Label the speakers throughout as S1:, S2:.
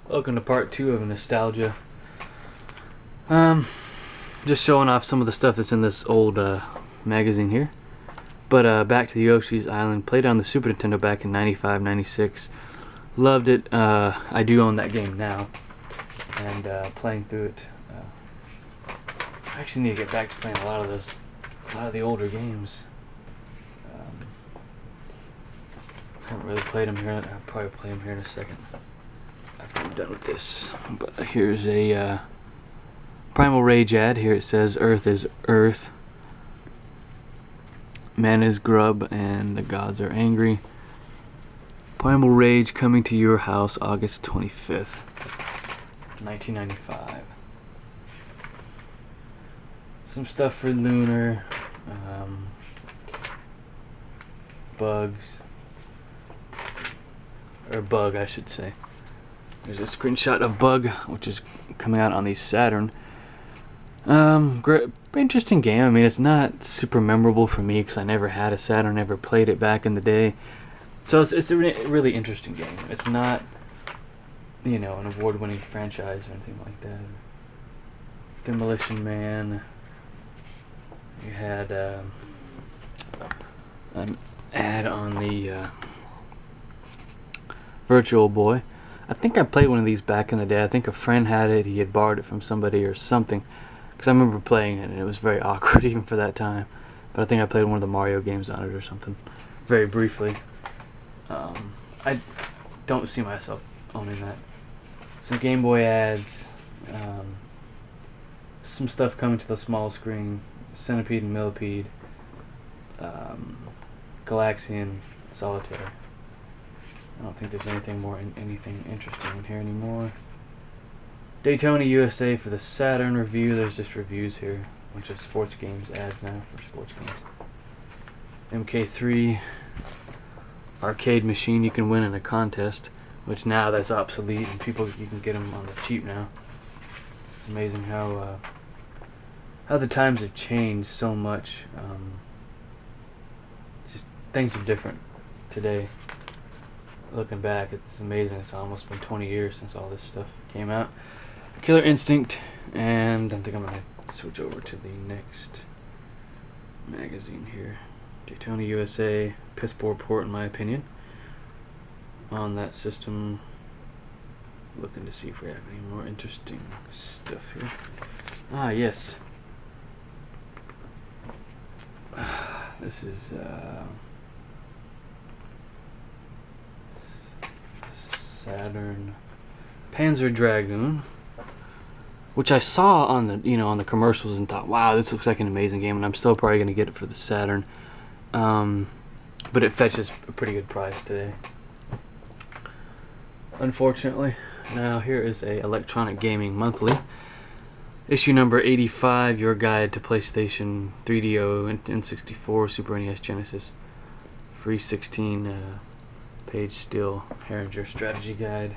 S1: Welcome to part 2 of Nostalgia. Just showing off some of the stuff that's in this old magazine here. But back to the Yoshi's Island. Played on the Super Nintendo back in 95, 96. Loved it. I do own that game now. And playing through it. I actually need to get back to playing a lot of the older games. Haven't really played them here. I'll probably play them here in a second after I'm done with this. But here's a Primal Rage ad. Here it says Earth is Earth, man is grub, and the gods are angry. Primal Rage coming to your house August 25th, 1995. Some stuff for Lunar, Bugs, or Bug I should say. There's a screenshot of Bug, which is coming out on the Saturn. Great, interesting game. I mean, it's not super memorable for me because I never had a Saturn, never played it back in the day. So it's a really interesting game. It's not, an award-winning franchise or anything like that. Demolition Man. You had an ad on the Virtual Boy. I think I played one of these back in the day. I think a friend had it. He had borrowed it from somebody or something. Because I remember playing it and it was very awkward even for that time. But I think I played one of the Mario games on it or something. Very briefly. I don't see myself owning that. Some Game Boy ads. Some stuff coming to the small screen. Centipede and Millipede. Galaxian Solitaire. I don't think there's anything interesting in here anymore. Daytona USA for the Saturn review. There's just reviews here. A bunch of sports games ads now for sports games. MK3 arcade machine you can win in a contest, which now that's obsolete and you can get them on the cheap now. It's amazing how the times have changed so much. Just things are different today. Looking back, it's amazing. It's almost been 20 years since all this stuff came out. Killer Instinct, and I think I'm going to switch over to the next magazine here. Daytona USA, piss poor port in my opinion. On that system, looking to see if we have any more interesting stuff here. Ah, yes. This is Saturn Panzer Dragoon, which I saw on the commercials and thought, wow, this looks like an amazing game, and I'm still probably going to get it for the Saturn. But it fetches a pretty good price today, unfortunately. Now here is a Electronic Gaming Monthly, issue number 85, your guide to PlayStation 3DO, N64, Super NES, Genesis. Free 16 page steel Herringer strategy guide.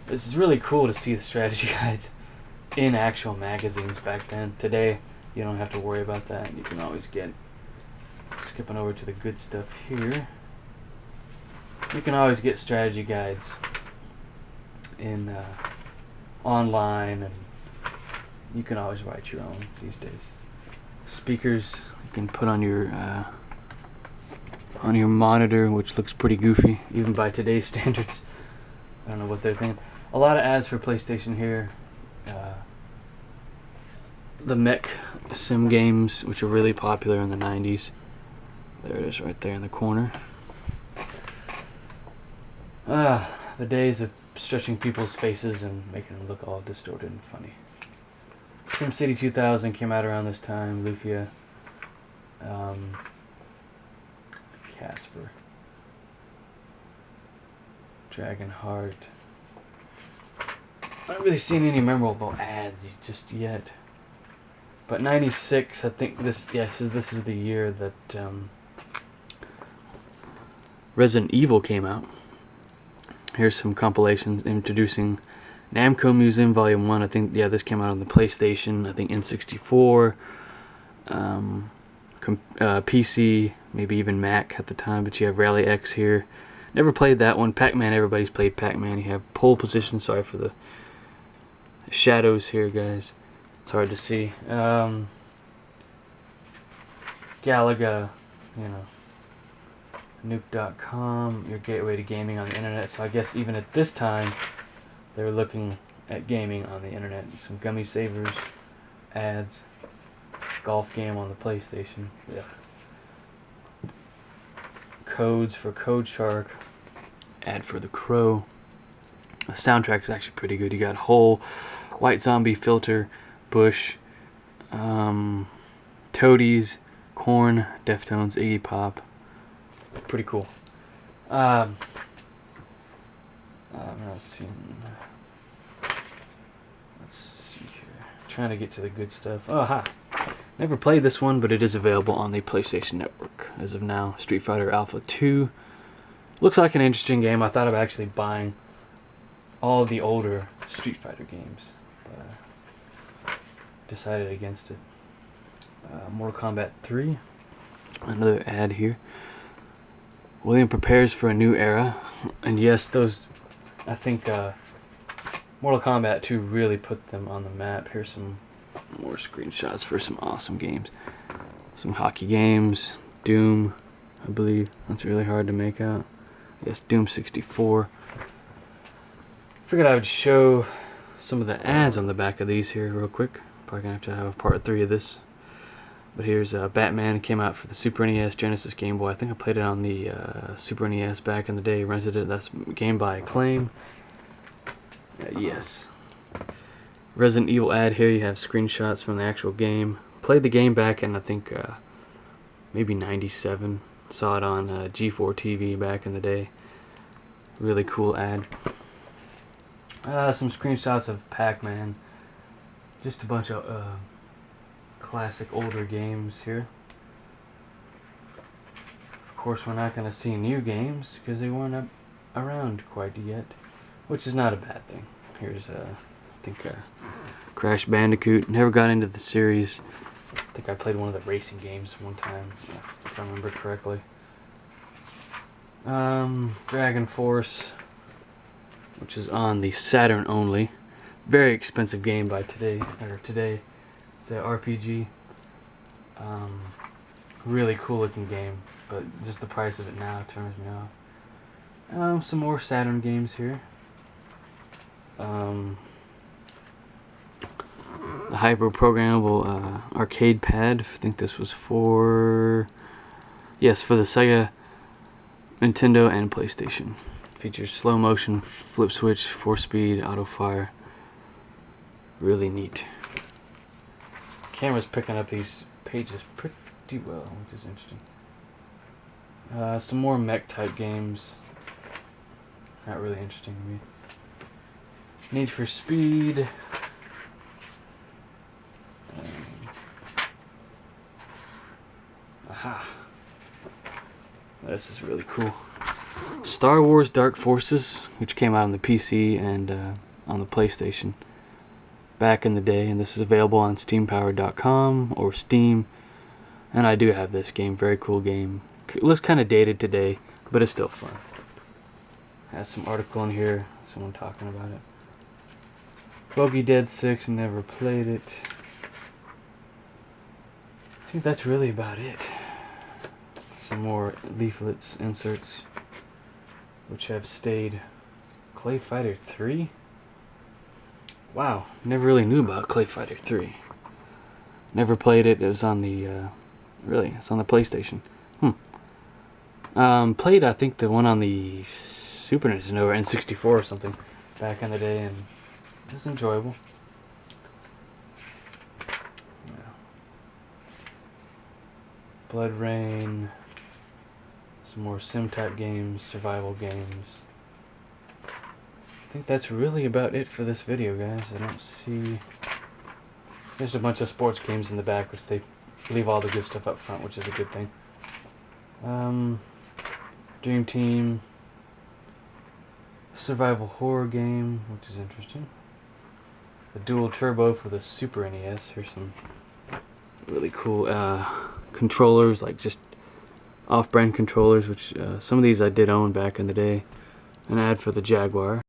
S1: It's really cool to see the strategy guides in actual magazines back then. Today, you don't have to worry about that. You can always get, skipping over to the good stuff here, you can always get strategy guides in online, and you can always write your own these days. Speakers you can put on your monitor, which looks pretty goofy even by today's standards. I don't know what they're thinking. A lot of ads for PlayStation here. The mech sim games, which are really popular in the 90s. There it is right there in the corner. The days of stretching people's faces and making them look all distorted and funny. SimCity 2000 came out around this time. Lufia. Casper. Dragonheart. I haven't really seen any memorable ads just yet. But 96, I think this is the year that Resident Evil came out. Here's some compilations introducing Namco Museum Volume 1. I think, this came out on the PlayStation, I think N64, PC, maybe even Mac at the time, but you have Rally X here. Never played that one. Pac-Man, everybody's played Pac-Man. You have pole position. Sorry for the shadows here, guys. It's hard to see. Galaga, you know, Nuke.com, your gateway to gaming on the internet. So I guess even at this time, they were looking at gaming on the internet. Some Gummy Savers ads. Golf game on the PlayStation. Ugh. Codes for Code Shark. Ad for The Crow. The soundtrack is actually pretty good. You got Hole, White Zombie, Filter, Bush, Toadies, Korn, Deftones, Iggy Pop. Pretty cool. I'm not seeing. Let's see here. Trying to get to the good stuff. Oh, ha! Never played this one, but it is available on the PlayStation Network as of now. Street Fighter Alpha 2. Looks like an interesting game. I thought of actually buying all of the older Street Fighter games, but decided against it. Mortal Kombat 3. Another ad here. William prepares for a new era. And yes, those, I think Mortal Kombat 2 really put them on the map. Here's some more screenshots for some awesome games. Some hockey games. Doom, I believe. That's really hard to make out. Yes, Doom 64. Figured I would show some of the ads on the back of these here real quick. Probably gonna have to have a part 3 of this. But here's Batman. Came out for the Super NES, Genesis, Game Boy. I think I played it on the Super NES back in the day. Rented it. That's game by Acclaim. Yes. Resident Evil ad here. You have screenshots from the actual game. Played the game back in, I think, maybe 97. Saw it on G4 TV back in the day. Really cool ad. Some screenshots of Pac-Man. Just a bunch of classic older games here. Of course, we're not going to see new games because they weren't around quite yet, which is not a bad thing. Here's I think Crash Bandicoot. Never got into the series. I think I played one of the racing games one time, if I remember correctly. Dragon Force, which is on the Saturn only. Very expensive game by today. It's an RPG. Really cool looking game, but just the price of it now turns me off. Some more Saturn games here. The hyper programmable arcade pad. I think this was for the Sega, Nintendo, and PlayStation. Features slow motion, flip switch, 4-speed, auto fire. Really neat. Camera's picking up these pages pretty well, which is interesting. Some more mech type games. Not really interesting to me. Need for Speed. Aha. This is really cool. Star Wars Dark Forces, which came out on the PC and on the PlayStation back in the day, and this is available on steampower.com or Steam. And I do have this game. Very cool game. It looks kind of dated today, but it's still fun. Has some article in here, someone talking about it. Bogey Dead 6, never played it. I think that's really about it. Some more leaflets, inserts, which have stayed. Clay Fighter 3? Wow, never really knew about Clay Fighter 3. Never played it. It was on the, it's on the PlayStation. Played, I think, the one on the Super Nintendo or N64 or something back in the day, and it was enjoyable. Yeah. Blood Rain. Some more sim-type games, survival games. I think that's really about it for this video, guys. I don't see... There's a bunch of sports games in the back, which they leave all the good stuff up front, which is a good thing. Dream Team. Survival horror game, which is interesting. The Dual Turbo for the Super NES. Here's some really cool controllers, like just off-brand controllers, which some of these I did own back in the day. An ad for the Jaguar.